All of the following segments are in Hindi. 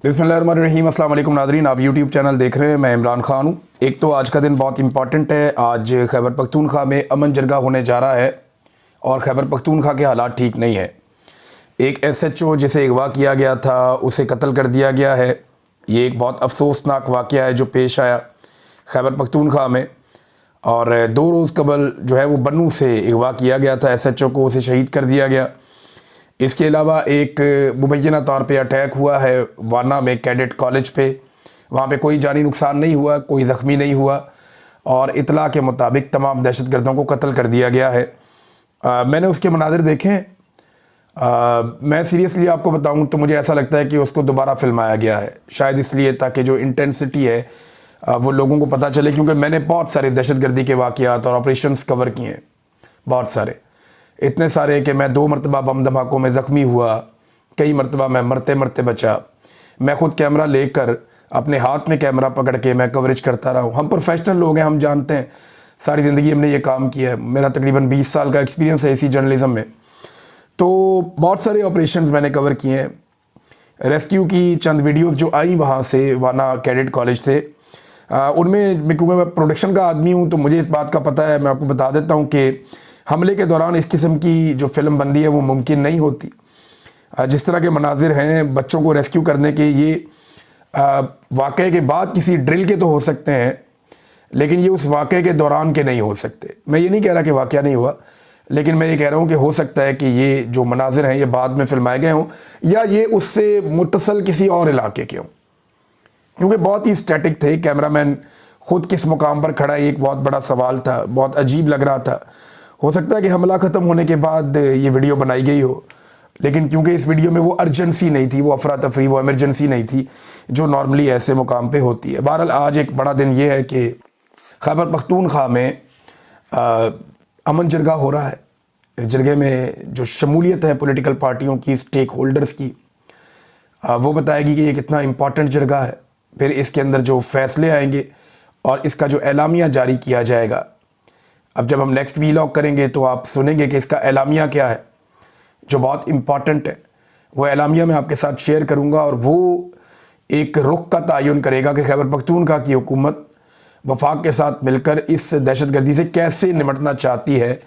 बिस्मिल्लाहिर्रहमानिर्रहीम। अस्सलाम वालेकुम नाज़रीन, आप यूट्यूब चैनल देख रहे हैं। मैं इमरान खान हूँ। एक तो आज का दिन बहुत इंपॉर्टेंट है। आज खैबर पख्तूनख्वा में अमन जरगा होने जा रहा है और खैबर पख्तूनख्वा के हालात ठीक नहीं है। एक SHO जिसे अगवा किया गया था उसे कत्ल कर दिया गया है। ये एक बहुत अफसोसनाक वाक़या है जो पेश आया खैबर पख्तूनख्वा में। और 2 रोज़ कबल जो है वो बन्नू से अगवा किया गया था SHO को, उसे शहीद कर दिया गया। इसके अलावा एक मुबैना तौर पे अटैक हुआ है वाना में कैडेट कॉलेज पे। वहाँ पे कोई जानी नुकसान नहीं हुआ, कोई ज़ख्मी नहीं हुआ और इतला के मुताबिक तमाम दहशतगर्दों को कत्ल कर दिया गया है। मैंने उसके मनाज़िर देखे हैं। मैं सीरियसली आपको बताऊं तो मुझे ऐसा लगता है कि उसको दोबारा फिल्माया गया है, शायद इसलिए ताकि जो इंटेंसिटी है वो लोगों को पता चले। क्योंकि मैंने बहुत सारे दहशतगर्दी के वाक़यात और ऑपरेशंस कवर किए हैं, बहुत सारे, इतने सारे कि मैं 2 मरतबा बम धमाकों में ज़ख्मी हुआ, कई मरतबा मैं मरते मरते बचा। मैं ख़ुद कैमरा लेकर अपने हाथ में कैमरा पकड़ के मैं कवरेज करता रहा हूँ। हम प्रोफेशनल लोग हैं, हम जानते हैं, सारी ज़िंदगी हमने ये काम किया है। मेरा तकरीबन 20 साल का एक्सपीरियंस है इसी जर्नलिज़म में। तो बहुत सारे ऑपरेशंस मैंने कवर किए हैं। रेस्क्यू की चंद वीडियोज़ जो आई वहाँ से, वाना कैडेट कॉलेज से, उनमें क्योंकि मैं प्रोडक्शन का आदमी हूँ तो मुझे इस बात का पता है। मैं आपको बता देता हूँ कि हमले के दौरान इस किस्म की जो फिल्म बंदी है वो मुमकिन नहीं होती। जिस तरह के मनाजिर हैं बच्चों को रेस्क्यू करने के, ये वाक़े के बाद किसी ड्रिल के तो हो सकते हैं, लेकिन ये उस वाक़े के दौरान के नहीं हो सकते। मैं ये नहीं कह रहा कि वाक़या नहीं हुआ, लेकिन मैं ये कह रहा हूँ कि हो सकता है कि ये जो मनाजिर हैं ये बाद में फिल्माए गए हों या ये उससे मुत्तसल किसी और इलाके के हों, क्योंकि बहुत ही स्टैटिक थे। कैमरामैन ख़ुद किस मुकाम पर खड़ा है, एक बहुत बड़ा सवाल था, बहुत अजीब लग रहा था। हो सकता है कि हमला ख़त्म होने के बाद ये वीडियो बनाई गई हो, लेकिन क्योंकि इस वीडियो में वो अर्जेंसी नहीं थी, वो अफरा तफरी, वो इमरजेंसी नहीं थी जो नॉर्मली ऐसे मुकाम पे होती है। बहरहाल आज एक बड़ा दिन ये है कि खैबर पख्तूनख्वा में अमन जरगा हो रहा है। इस जरगे में जो शमूलियत है पॉलिटिकल पार्टियों की, स्टेक होल्डर्स की, वो बताएगी कि ये कितना इम्पॉर्टेंट जरगा है। फिर इसके अंदर जो फ़ैसले आएंगे और इसका जो एलामिया जारी किया जाएगा, अब जब हम नेक्स्ट वीलॉग करेंगे तो आप सुनेंगे कि इसका एलामिया क्या है जो बहुत इम्पॉर्टेंट है। वो एलामिया मैं आपके साथ शेयर करूंगा और वो एक रुख का तयन करेगा कि खैबर पख्तूनख्वा की हुकूमत वफाक के साथ मिलकर इस दहशतगर्दी से कैसे निमटना चाहती है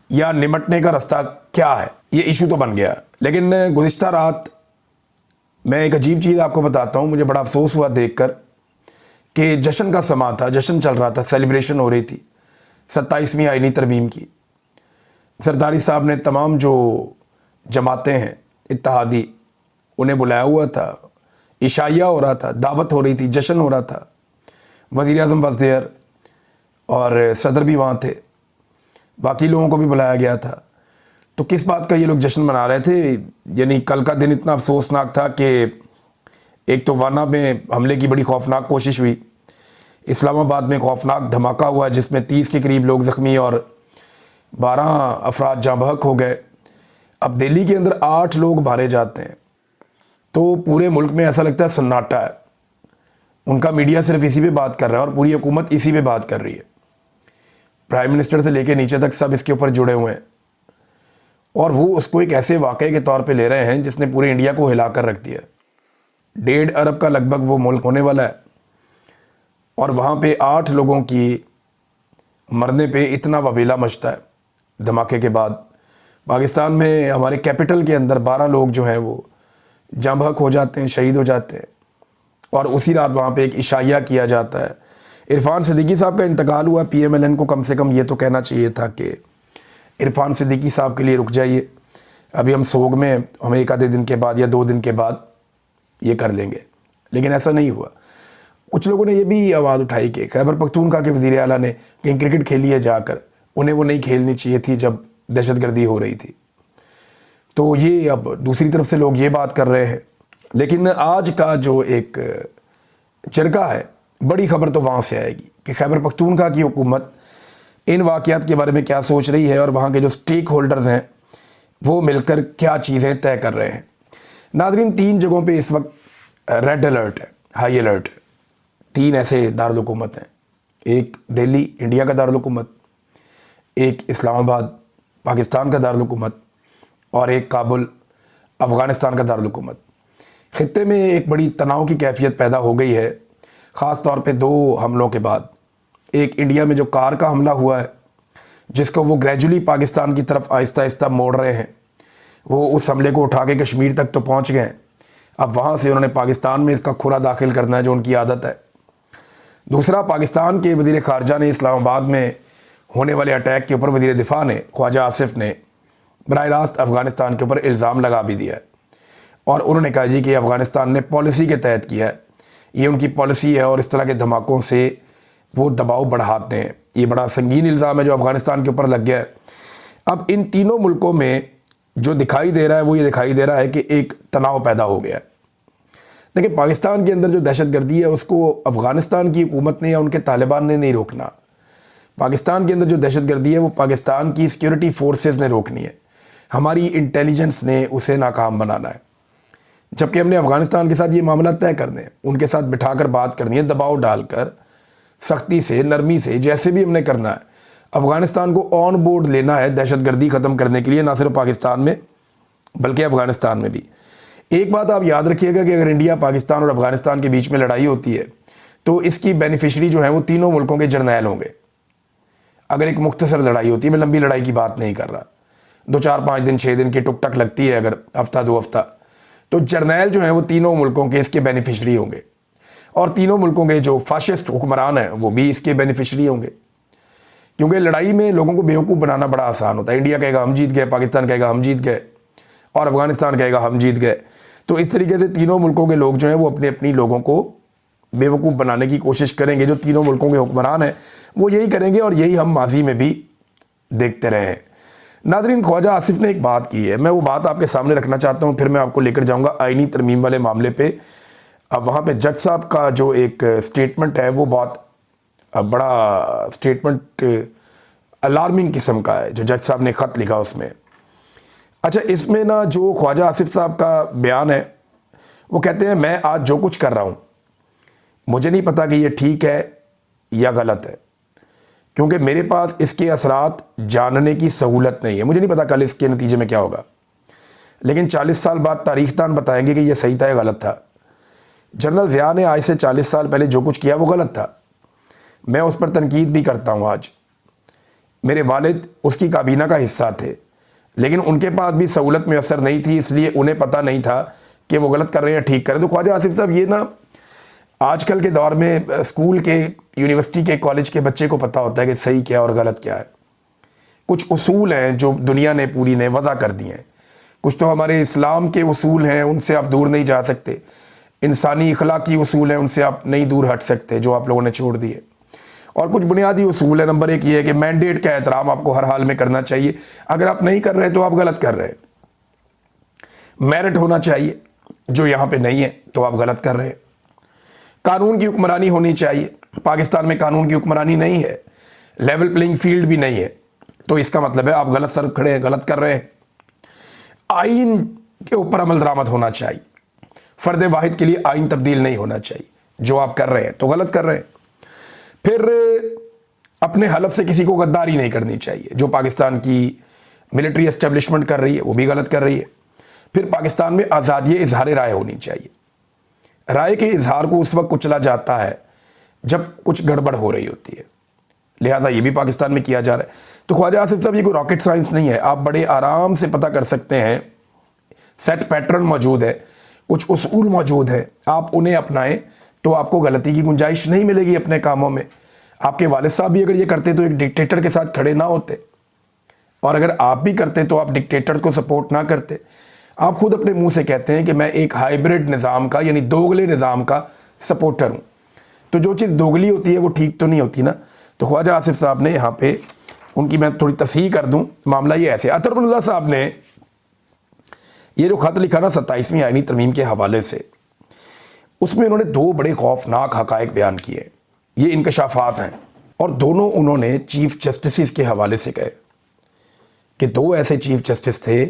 या निमटने का रास्ता क्या है। ये इशू तो बन गया। लेकिन गुज़िश्ता रात मैं एक अजीब चीज़ आपको बताता हूँ। मुझे बड़ा अफसोस हुआ देख कर कि जश्न का समा था, जश्न चल रहा था, सेलिब्रेशन हो रही थी 27वीं आईनी तरमीम की। सरदारी साहब ने तमाम जो जमातें हैं इत्तेहादी, उन्हें बुलाया हुआ था, इशाइया हो रहा था, दावत हो रही थी, जश्न हो रहा था। वज़ीर आज़म वॉज़ देयर और सदर भी वहाँ थे, बाकी लोगों को भी बुलाया गया था। तो किस बात का ये लोग जश्न मना रहे थे? यानी कल का दिन इतना अफसोसनाक था कि एक तो वाना में हमले की बड़ी खौफनाक कोशिश हुई, इस्लामाबाद में खौफनाक धमाका हुआ जिसमें 30 के करीब लोग ज़ख्मी और 12 अफराद जाँ बहक हो गए। अब दिल्ली के अंदर 8 लोग मारे जाते हैं तो पूरे मुल्क में ऐसा लगता है सन्नाटा है। उनका मीडिया सिर्फ इसी पे बात कर रहा है और पूरी हुकूमत इसी पे बात कर रही है। प्राइम मिनिस्टर से लेकर नीचे तक सब इसके ऊपर जुड़े हुए हैं और वो उसको एक ऐसे वाक़े के तौर पे ले रहे हैं जिसने पूरे इंडिया को हिला कर रख दिया। 1.5 अरब का लगभग वो मुल्क होने वाला है और वहाँ पे 8 लोगों की मरने पे इतना वबीला मचता है धमाके के बाद। पाकिस्तान में हमारे कैपिटल के अंदर 12 लोग जो हैं वो जाँ बहक हो जाते हैं, शहीद हो जाते हैं और उसी रात वहाँ पे एक इशाइया किया जाता है। इरफान सिद्दीकी साहब का इंतकाल हुआ। PMLN को कम से कम ये तो कहना चाहिए था कि इरफान सिद्दीकी साहब के लिए रुक जाइए, अभी हम सोग में हैं, हमें 1 आधे दिन के बाद या 2 दिन के बाद ये कर लेंगे, लेकिन ऐसा नहीं हुआ। कुछ लोगों ने ये भी आवाज़ उठाई कि खैबर पख्तूनख्वा के वज़ीर आला ने कहीं क्रिकेट खेली है जाकर, उन्हें वो नहीं खेलनी चाहिए थी जब दहशतगर्दी हो रही थी। तो ये अब दूसरी तरफ से लोग ये बात कर रहे हैं। लेकिन आज का जो एक जरगा है, बड़ी खबर तो वहाँ से आएगी कि खैबर पख्तूनख्वा की हुकूमत इन वाक़यात के बारे में क्या सोच रही है और वहाँ के जो स्टेक होल्डर्स हैं वो मिलकर क्या चीज़ें तय कर रहे हैं। नाज़रीन, 3 जगहों पे इस वक्त रेड अलर्ट है, हाई अलर्ट है। 3 ऐसे दारुल हुकूमत हैं, एक दिल्ली इंडिया का दारुल हुकूमत, एक इस्लामाबाद पाकिस्तान का दारुल हुकूमत और एक काबुल अफ़गानिस्तान का दारुल हुकूमत। खित्ते में एक बड़ी तनाव की कैफियत पैदा हो गई है, ख़ास तौर पे 2 हमलों के बाद। एक इंडिया में जो कार का हमला हुआ है, जिसको वो ग्रेजुअली पाकिस्तान की तरफ आहिस्ता आहिस्ता मोड़ रहे हैं। वो उस हमले को उठा के कश्मीर तक तो पहुंच गए हैं, अब वहाँ से उन्होंने पाकिस्तान में इसका खुरा दाखिल करना है, जो उनकी आदत है। दूसरा, पाकिस्तान के वज़ीर ख़ारजा ने इस्लामाबाद में होने वाले अटैक के ऊपर वज़ीर दिफा ने, ख्वाजा आसिफ ने बराह रास्त अफ़गानिस्तान के ऊपर इल्ज़ाम लगा भी दिया है और उन्होंने कहा जी कि अफ़गानिस्तान ने पॉलिसी के तहत किया है, ये उनकी पॉलिसी है और इस तरह के धमाकों से वो दबाव बढ़ाते हैं। ये बड़ा संगीन इल्ज़ाम है जो अफ़गानिस्तान के ऊपर लग गया है। अब इन तीनों मुल्कों में जो दिखाई दे रहा है वो ये दिखाई दे रहा है कि एक तनाव पैदा हो गया है। देखिए, पाकिस्तान के अंदर जो दहशतगर्दी है उसको अफ़गानिस्तान की हुकूमत ने या उनके तालिबान ने नहीं रोकना। पाकिस्तान के अंदर जो दहशतगर्दी है वो पाकिस्तान की सिक्योरिटी फोर्सेस ने रोकनी है, हमारी इंटेलिजेंस ने उसे नाकाम बनाना है। जबकि हमने अफ़गानिस्तान के साथ ये मामला तय करने हैं, उनके साथ बिठाकर बात करनी है, दबाव डालकर, सख्ती से, नरमी से, जैसे भी हमने करना है। अफ़गानिस्तान को ऑन बोर्ड लेना है दहशतगर्दी ख़त्म करने के लिए, ना सिर्फ पाकिस्तान में बल्कि अफ़गानिस्तान में भी। एक बात आप याद रखिएगा कि अगर इंडिया, पाकिस्तान और अफ़गानिस्तान के बीच में लड़ाई होती है तो इसकी बेनिफिशरी जो है वो तीनों मुल्कों के जर्नैल होंगे। अगर एक मुख्तसर लड़ाई होती है, मैं लंबी लड़ाई की बात नहीं कर रहा, 2, 4, 5 दिन, 6 दिन की टुक टक लगती है, अगर हफ्ता 2 हफ्ता, तो जर्नैल जो हैं वो तीनों मुल्कों के इसके बेनिफिशरी होंगे और तीनों मुल्कों के जो फाशिस्ट हुक्मरान हैं वो भी इसके बेनिफिशरी होंगे। क्योंकि लड़ाई में लोगों को बेवकूफ़ बनाना बड़ा आसान होता है। इंडिया कहेगा हम जीत गए, पाकिस्तान कहेगा हम जीत गए और अफ़गानिस्तान कहेगा हम जीत गए। तो इस तरीके से तीनों मुल्कों के लोग जो हैं वो अपने अपनी लोगों को बेवकूफ़ बनाने की कोशिश करेंगे। जो तीनों मुल्कों के हुक्मरान हैं वो यही करेंगे और यही हम माजी में भी देखते रहे हैं। नादरीन, ख्वाजा आसिफ ने एक बात की है, मैं वो बात आपके सामने रखना चाहता हूँ, फिर मैं आपको लेकर जाऊँगा आईनी तरमीम वाले मामले पे। अब वहाँ पे जज साहब का जो एक स्टेटमेंट है वो बहुत बड़ा स्टेटमेंट, अलार्मिंग किस्म का है, जो जज साहब ने ख़त लिखा उसमें। अच्छा, इसमें ना जो ख्वाजा आसिफ साहब का बयान है वो कहते हैं, मैं आज जो कुछ कर रहा हूँ मुझे नहीं पता कि ये ठीक है या गलत है, क्योंकि मेरे पास इसके असरात जानने की सहूलत नहीं है। मुझे नहीं पता कल इसके नतीजे में क्या होगा, लेकिन 40 साल बाद तारीख़दान बताएंगे कि ये सही था या गलत था। जनरल ज़िया ने आज से 40 साल पहले जो कुछ किया वो गलत था, मैं उस पर तनकीद भी करता हूँ। आज मेरे वालिद उसकी काबीना का हिस्सा थे, लेकिन उनके पास भी सहूलत मैसर नहीं थी, इसलिए उन्हें पता नहीं था कि वो गलत कर रहे हैं ठीक करें। तो ख्वाजा आसिफ साहब, ये ना आजकल के दौर में स्कूल के, यूनिवर्सिटी के, कॉलेज के बच्चे को पता होता है कि सही क्या है और गलत क्या है। कुछ उसूल हैं जो दुनिया ने पूरी ने वज़ा कर दिए हैं, कुछ तो हमारे इस्लाम के उसूल हैं, उनसे आप दूर नहीं जा सकते। इंसानी अखलाकी उसूल हैं, उनसे आप नहीं दूर हट सकते, जो आप लोगों ने छोड़ दिए। और कुछ बुनियादी उसूल है। नंबर 1 ये है कि मैंडेट का एहतराम आपको हर हाल में करना चाहिए, अगर आप नहीं कर रहे तो आप गलत कर रहे हैं। मेरिट होना चाहिए, जो यहाँ पे नहीं है तो आप गलत कर रहे हैं। कानून की हुक्मरानी होनी चाहिए, पाकिस्तान में कानून की हुक्मरानी नहीं है, लेवल प्लेइंग फील्ड भी नहीं है, तो इसका मतलब है आप गलत सर खड़े हैं, गलत कर रहे हैं। आइन के ऊपर अमल दरामद होना चाहिए, फ़र्द वाहिद के लिए आइन तब्दील नहीं होना चाहिए, जो आप कर रहे हैं तो गलत कर रहे हैं। फिर अपने हलफ से किसी को गद्दारी नहीं करनी चाहिए, जो पाकिस्तान की मिलिट्री एस्टेब्लिशमेंट कर रही है वो भी गलत कर रही है। फिर पाकिस्तान में आज़ादी इजहार राय होनी चाहिए, राय के इजहार को उस वक्त कुचला जाता है जब कुछ गड़बड़ हो रही होती है, लिहाजा ये भी पाकिस्तान में किया जा रहा है। तो ख्वाजा आसिफ साहब, ये कोई रॉकेट साइंस नहीं है, आप बड़े आराम से पता कर सकते हैं। सेट पैटर्न मौजूद है, कुछ उसूल मौजूद है, आप उन्हें अपनाएं तो आपको गलती की गुंजाइश नहीं मिलेगी अपने कामों में। आपके वालिद साहब भी अगर ये करते तो एक डिक्टेटर के साथ खड़े ना होते, और अगर आप भी करते तो आप डिक्टेटर्स को सपोर्ट ना करते। आप खुद अपने मुंह से कहते हैं कि मैं एक हाइब्रिड निज़ाम का, यानी दोगले निज़ाम का सपोर्टर हूँ। तो जो चीज़ दोगली होती है वो ठीक तो नहीं होती ना। तो ख्वाजा आसिफ साहब ने यहाँ पे, उनकी मैं थोड़ी तस्हीह कर दूँ, मामला ये ऐसे। अतरबुल्लाह साहब ने ये जो ख़त लिखा ना 27वीं आईनी तरमीम के हवाले से, उसमें उन्होंने 2 बड़े खौफनाक हक़ाइक़ बयान किए। ये इंकशाफात हैं और दोनों उन्होंने चीफ़ जस्टिस के हवाले से कहे कि 2 ऐसे चीफ़ जस्टिस थे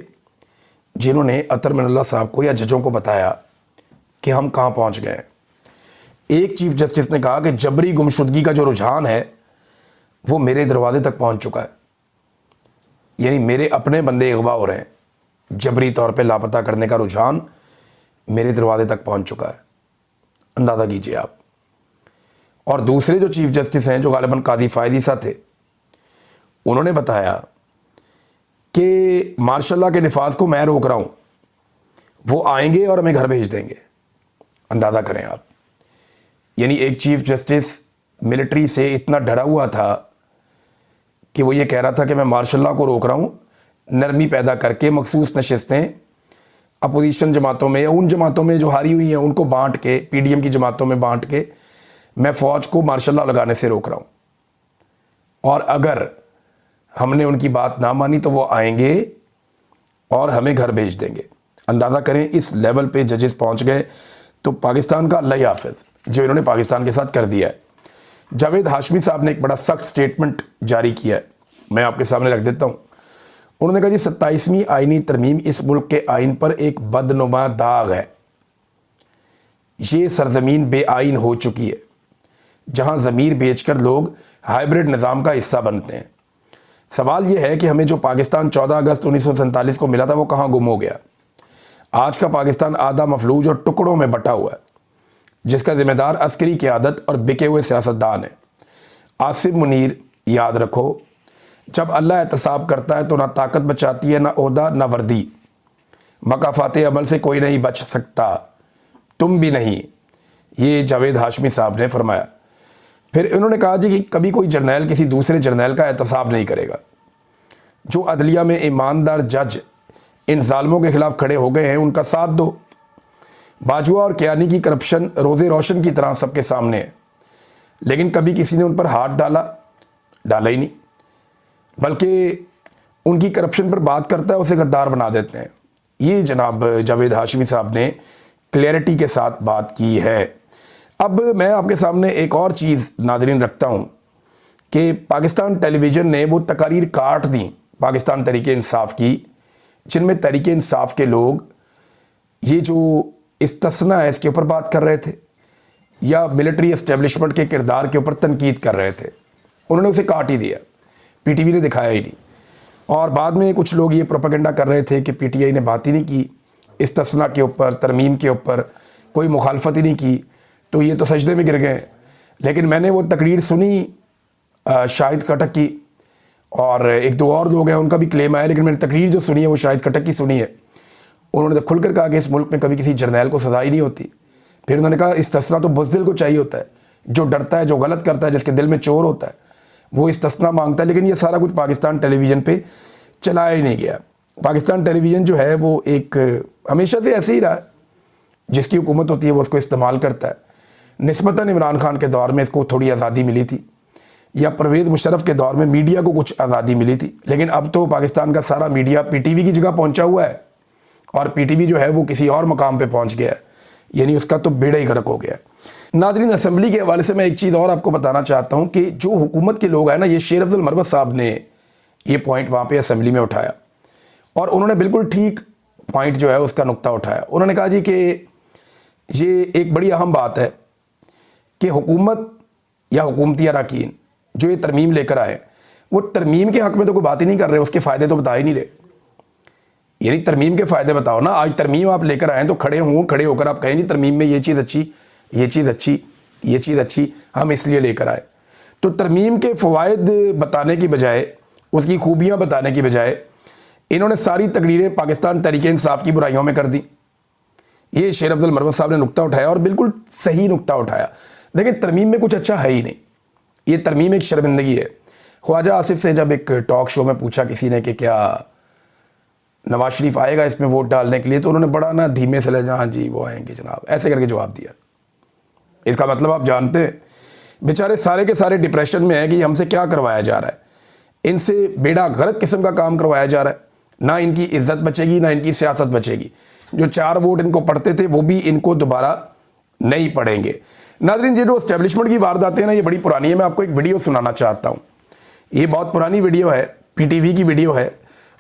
जिन्होंने अतर मिनल्लाह साहब को या जजों को बताया कि हम कहाँ पहुँच गए। एक चीफ़ जस्टिस ने कहा कि जबरी गुमशुदगी का जो रुझान है वो मेरे दरवाजे तक पहुँच चुका है, यानी मेरे अपने बंदे अगवा हो रहे हैं, जबरी तौर पे लापता करने का रुझान मेरे दरवाजे तक पहुंच चुका है, अंदाज़ा कीजिए आप। और दूसरे जो चीफ जस्टिस हैं, जो गालिबन काजी फ़ायद ईसा थे, उन्होंने बताया कि मार्शल लॉ के निफाज को मैं रोक रहा हूँ, वो आएंगे और हमें घर भेज देंगे। अंदाज़ा करें आप, यानी एक चीफ जस्टिस मिलिट्री से इतना डरा हुआ था कि वो ये कह रहा था कि मैं मार्शल लॉ को रोक रहा हूँ, नरमी पैदा करके मखसूस नशिस्तें अपोजिशन जमातों में या उन जमातों में जो हारी हुई हैं उनको बांट के, पीडीएम की जमातों में बांट के मैं फ़ौज को मार्शल लॉ लगाने से रोक रहा हूँ, और अगर हमने उनकी बात ना मानी तो वो आएंगे और हमें घर भेज देंगे। अंदाज़ा करें इस लेवल पे जजेस पहुँच गए। तो पाकिस्तान का अल्लाह ही हाफिज़ जो इन्होंने पाकिस्तान के साथ कर दिया है। जावेद हाशमी साहब ने एक बड़ा सख्त स्टेटमेंट जारी किया है, मैं आपके सामने रख देता हूँ। उन्होंने कहा जी 27वीं आईनी तरमीम इस मुल्क के आइन पर एक बदनुमा दाग है। ये सरजमीन बेआइन हो चुकी है जहाँ ज़मीर बेचकर लोग हाइब्रिड निज़ाम का हिस्सा बनते हैं। सवाल यह है कि हमें जो पाकिस्तान 14 अगस्त 1947 को मिला था वो कहाँ गुम हो गया। आज का पाकिस्तान आधा मफलूज और टुकड़ों में बटा हुआ है, जिसका जिम्मेदार अस्करी क़यादत और बिके हुए सियासतदान है। आसिफ मुनीर, याद रखो, जब अल्लाह एहतसाब करता है तो ना ताकत बचाती है, ना ओहदा, ना वर्दी। मकाफात अमल से कोई नहीं बच सकता, तुम भी नहीं। ये जावेद हाशमी साहब ने फरमाया। फिर इन्होंने कहा जी कि कभी कोई जर्नैल किसी दूसरे जर्नैल का एहतसाब नहीं करेगा। जो अदलिया में ईमानदार जज इन जालमों के खिलाफ खड़े हो गए हैं उनका साथ दो। बाजुआ और कियानी की करप्शन रोज़े रोशन की तरह सबके सामने है, लेकिन कभी किसी ने उन पर हाथ डाला ही नहीं, बल्कि उनकी करप्शन पर बात करता है उसे गद्दार बना देते हैं। ये जनाब जावेद हाशमी साहब ने क्लैरिटी के साथ बात की है। अब मैं आपके सामने एक और चीज़ नाज़रीन रखता हूँ कि पाकिस्तान टेलीविज़न ने वो तकारीर काट दी पाकिस्तान तहरीक इंसाफ की, जिनमें तहरीक इंसाफ के लोग ये जो इस्तिस्ना है इसके ऊपर बात कर रहे थे या मिलिट्री एस्टेब्लिशमेंट के किरदार के ऊपर तनकीद कर रहे थे। उन्होंने उसे काट ही दिया, पीटीवी ने दिखाया ही नहीं। और बाद में कुछ लोग ये प्रोपेगेंडा कर रहे थे कि पीटीआई ने बात ही नहीं की इस्तिस्ना के ऊपर, तरमीम के ऊपर कोई मुखालफत ही नहीं की, तो ये तो सजदे में गिर गए। लेकिन मैंने वो तकरीर सुनी शाहिद खटक की, और एक दो और लोग हैं उनका भी क्लेम आया, लेकिन मैंने तकरीर जो सुनी है वो शाहिद खटक की सुनी है। उन्होंने तो खुलकर कहा कि इस मुल्क में कभी किसी जर्नैल को सजा ही नहीं होती। फिर उन्होंने कहा इस्तिस्ना तो बुज़दिल को चाहिए होता है, जो डरता है, जो गलत करता है, जिसके दिल में चोर होता है, वो इस्तिस्ना मांगता है। लेकिन ये सारा कुछ पाकिस्तान टेलीविज़न पे चलाया ही नहीं गया। पाकिस्तान टेलीविज़न जो है वो एक हमेशा से ऐसे ही रहा है, जिसकी हुकूमत होती है वो उसको इस्तेमाल करता है। निस्बतन इमरान खान के दौर में इसको थोड़ी आज़ादी मिली थी, या परवेज़ मुशर्रफ के दौर में मीडिया को कुछ आज़ादी मिली थी, लेकिन अब तो पाकिस्तान का सारा मीडिया पीटीवी की जगह पहुंचा हुआ है, और पीटीवी जो है वो किसी और मकाम पे पहुंच गया है, यानी उसका तो बेड़ा ही गर्क हो गया है। नाज़रीन, असेंबली के हवाले से मैं एक चीज़ और आपको बताना चाहता हूँ कि जो हुकूमत के लोग हैं ना, ये शेर अफजल मरवत साहब ने ये पॉइंट वहाँ पर असेंबली में उठाया, और उन्होंने बिल्कुल ठीक पॉइंट जो है उसका नुक्ता उठाया। उन्होंने कहा जी कि ये एक बड़ी अहम बात है कि हुकूमत या हुकूमती अरकान जो ये तरमीम लेकर आए, वो तरमीम के हक़ में तो कोई बात ही नहीं कर रहे, उसके फ़ायदे तो बता ही नहीं रहे। यानी तरमीम के फ़ायदे बताओ ना। आज तरमीम आप लेकर आएँ तो खड़े होकर आप कहें नहीं तरमीम में ये चीज़ अच्छी, ये चीज़ अच्छी, ये चीज़ अच्छी, हम इसलिए लेकर आए। तो तरमीम के फ़वाइद बताने की बजाय, उसकी खूबियाँ बताने की बजाय, इन्होंने सारी तकरीरें पाकिस्तान तहरीक इंसाफ की बुराइयों में कर दी। ये शेर अफजल मरवत साहब ने नुक्ता उठाया, और बिल्कुल सही नुक्ता उठाया। देखिए, तरमीम में कुछ अच्छा है ही नहीं, ये तरमीम एक शर्मिंदगी है। ख्वाजा आसिफ से जब एक टॉक शो में पूछा किसी ने कि क्या नवाज शरीफ आएगा इसमें वोट डालने के लिए, तो उन्होंने बड़ा ना धीमे से लगा, हाँ जी वो आएंगे जनाब, ऐसे करके जवाब दिया। इसका मतलब आप जानते हैं बेचारे सारे के सारे डिप्रेशन में है कि हमसे क्या करवाया जा रहा है, इनसे बेड़ा गर्क किस्म का काम करवाया जा रहा है। ना इनकी इज्जत बचेगी, ना इनकी सियासत बचेगी। जो 4 वोट इनको पड़ते थे वो भी इनको दोबारा नहीं पड़ेंगे। नाज़रीन, ये जो एस्टेब्लिशमेंट की वारदातें हैं ना, ये बड़ी पुरानी है। मैं आपको एक वीडियो सुनाना चाहता हूँ। ये बहुत पुरानी वीडियो है, पीटीवी की वीडियो है,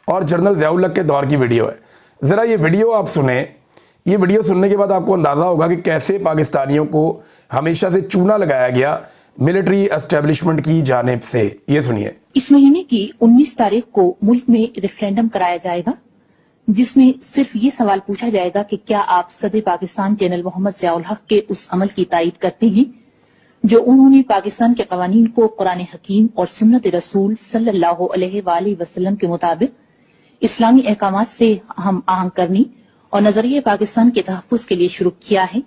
और जनरल ज़िया-उल हक के दौर की वीडियो है। ज़रा ये वीडियो आप सुने। ये वीडियो सुनने के बाद आपको अंदाज़ा होगा कि कैसे पाकिस्तानियों को हमेशा से चूना लगाया गया मिलिट्री एस्टेब्लिशमेंट की जानिब से। ये सुनिए। इस महीने की 19 तारीख को मुल्क में रेफरेंडम कराया जाएगा, जिसमें सिर्फ ये सवाल पूछा जाएगा कि क्या आप सदर पाकिस्तान जनरल मोहम्मद ज़ियाउल हक के उस अमल की तायीद करते हैं जो उन्होंने पाकिस्तान के कवानीन को कुरान हकीम और सुन्नत रसूल सल्लल्लाहु अलैहि वसल्लम के मुताबिक इस्लामी अहकामात से हम आहंग करनी और नजरिए पाकिस्तान के तहफ़्फ़ुज़ के लिए शुरू किया है,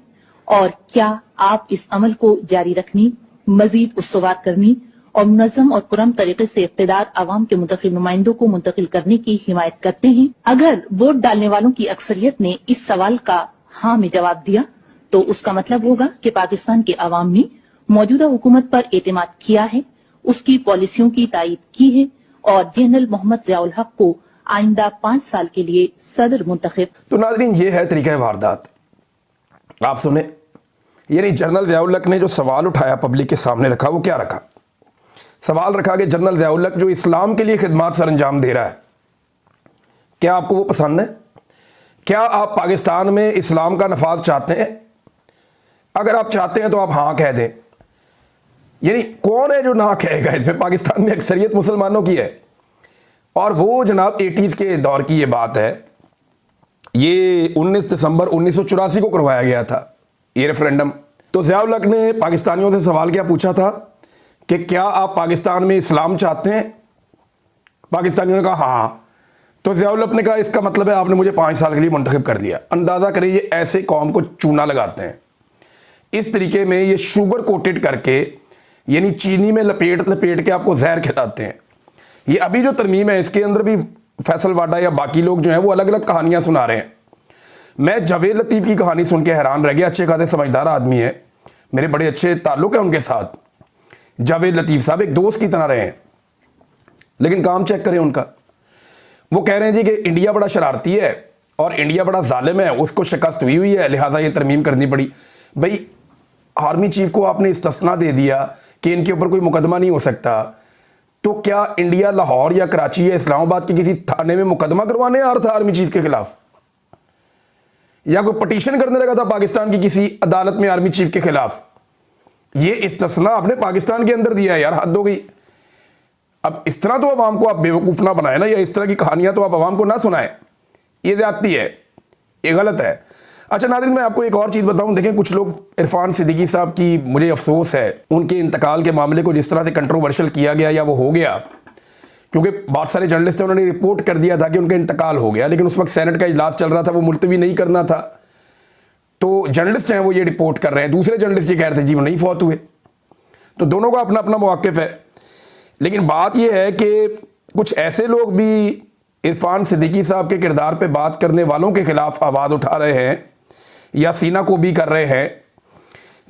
और क्या आप इस अमल को जारी रखनी, मजीद उस्तवार करनी और मुनज़्ज़म और पुरअमन तरीके से इक़्तिदार आवाम के मुंतखब नुमाइंदों को मुंतकिल करने की हिमायत करते हैं। अगर वोट डालने वालों की अक्सरियत ने इस सवाल का हाँ में जवाब दिया तो उसका मतलब होगा कि पाकिस्तान के अवाम ने मौजूदा हुकूमत पर एतमाद किया है, उसकी पॉलिसियों की तायीद की है और जनरल मोहम्मद ज़ियाउल हक को आइंदा 5 साल के लिए सदर मुंतखब। तो नाज़रीन, ये है तरीका वारदात। आप सुने, यानी जनरल ज़ियाउल हक ने जो सवाल उठाया पब्लिक के सामने रखा, वो क्या रखा? सवाल रखा कि जनरल ज़ियाउल हक जो इस्लाम के लिए खिदमत सर अंजाम दे रहा है, क्या आपको वो पसंद है? क्या आप पाकिस्तान में इस्लाम का नफाज चाहते हैं? अगर आप चाहते हैं तो आप हाँ कह दें। यानी कौन है जो ना कहेगा? इसमें पाकिस्तान में अक्सरियत मुसलमानों की है। और वो जनाब 80s के दौर की ये बात है। ये 19 दिसंबर 1984 को करवाया गया था ये रेफरेंडम। तो ज़ियाउल हक ने पाकिस्तानियों से सवाल क्या पूछा था कि क्या आप पाकिस्तान में इस्लाम चाहते हैं? पाकिस्तानियों ने कहा हाँ। तो ज़ियाउल हक ने कहा इसका मतलब है आपने मुझे 5 साल के लिए मुंतखब कर दिया। अंदाज़ा करें ये ऐसे कौम को चूना लगाते हैं, इस तरीके में ये शुगर कोटेड करके, यानी चीनी में लपेट लपेट के आपको जहर खिलाते हैं। ये अभी जो तरमीम है इसके अंदर भी फैसल वाडा या बाकी लोग जो हैं वो अलग अलग कहानियाँ सुना रहे हैं। मैं जावेद लतीफ़ की कहानी सुन के हैरान रह गया। अच्छे खासे समझदार आदमी है, मेरे बड़े अच्छे ताल्लुक़ हैं उनके साथ। जावेद लतीफ़ साहब एक दोस्त की तरह रहे हैं, लेकिन काम चेक करें उनका। वो कह रहे हैं जी कि इंडिया बड़ा शरारती है और इंडिया बड़ा जालिम है, उसको शिकस्त हुई है, लिहाजा ये तरमीम करनी पड़ी। भाई, आर्मी चीफ को आपने इस्तिस्ना दे दिया कि इनके ऊपर कोई मुकदमा नहीं हो सकता, तो क्या इंडिया लाहौर या कराची या इस्लामाबाद के किसी थाने में मुकदमा करवाने आ रहा था आर्मी चीफ के खिलाफ? या कोई पटिशन करने लगा था पाकिस्तान की किसी अदालत में आर्मी चीफ के खिलाफ? ये इस्तिस्ना आपने पाकिस्तान के अंदर दिया है यार, हद हो गई। अब इस तरह तो अवाम को आप बेवकूफ़ ना बनाए ना, या इस तरह की कहानियां तो आप अवाम को ना सुनाएं। ये ज़्यादती है, ये गलत है। अच्छा नाज़रीन, मैं आपको एक और चीज़ बताऊं। देखें, कुछ लोग इरफान सिद्दीकी साहब की, मुझे अफसोस है उनके इंतकाल के मामले को जिस तरह से कंट्रोवर्शियल किया गया या वो हो गया, क्योंकि बहुत सारे जर्नलिस्ट हैं उन्होंने रिपोर्ट कर दिया था कि उनका इंतकाल हो गया, लेकिन उस वक्त सेनेट का इजलास चल रहा था, वो मुलतवी नहीं करना था। तो जर्नलिस्ट हैं वो ये रिपोर्ट कर रहे हैं, दूसरे जर्नलिस्ट ये कह रहे थे जी वो नहीं फौत हुए। तो दोनों का अपना अपना मौक़िफ़ है। लेकिन बात यह है कि कुछ ऐसे लोग भी इरफान सिद्दीकी साहब के किरदार पे बात करने वालों के खिलाफ आवाज़ उठा रहे हैं या सीना को भी कर रहे हैं,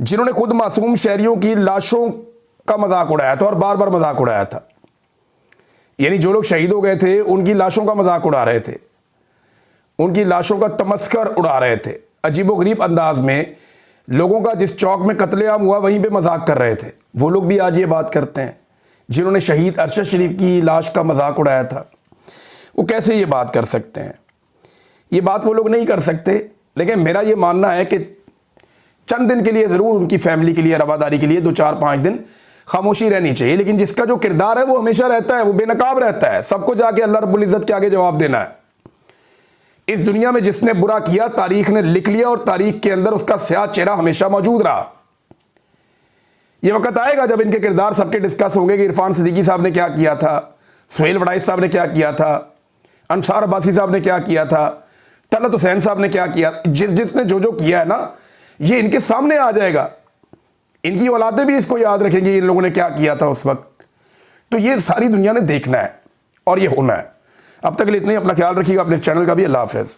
जिन्होंने खुद मासूम शहरियों की लाशों का मजाक उड़ाया था और बार बार मजाक उड़ाया था। यानी जो लोग शहीद हो गए थे उनकी लाशों का मजाक उड़ा रहे थे, उनकी लाशों का तमस्कर उड़ा रहे थे, अजीबोगरीब अंदाज में लोगों का जिस चौक में कत्लेआम हुआ वहीं पे मजाक कर रहे थे। वो लोग भी आज ये बात करते हैं जिन्होंने शहीद अरशद शरीफ की लाश का मजाक उड़ाया था। वो कैसे ये बात कर सकते हैं? ये बात वो लोग नहीं कर सकते। लेकिन मेरा ये मानना है कि चंद दिन के लिए ज़रूर उनकी फैमिली के लिए, रवादारी के लिए 2-4-5 दिन खामोशी रहनी चाहिए, लेकिन जिसका जो किरदार है वो हमेशा रहता है, वो बेनकाब रहता है। सबको जाके अल्लाह रब्बुल इज़्ज़त के आगे जवाब देना है। इस दुनिया में जिसने बुरा किया तारीख ने लिख लिया और तारीख के अंदर उसका स्याह चेहरा हमेशा मौजूद रहा। ये वक्त आएगा जब इनके किरदार सबके डिस्कस होंगे कि इरफान सिद्दीकी साहब ने क्या किया था, सुहेल वड़ाइस साहब ने क्या किया था, अंसार अब्बासी साहब ने क्या किया था, तलत हुसैन साहब ने क्या किया। जिसने जो किया है ना, ये इनके सामने आ जाएगा। इनकी औलादें भी इसको याद रखेंगी इन लोगों ने क्या किया था उस वक्त। तो ये सारी दुनिया ने देखना है और ये होना है। अब तक के लिए इतना ही। अपना ख्याल रखिएगा, अपने इस चैनल का भी। अल्लाह हाफ़िज़।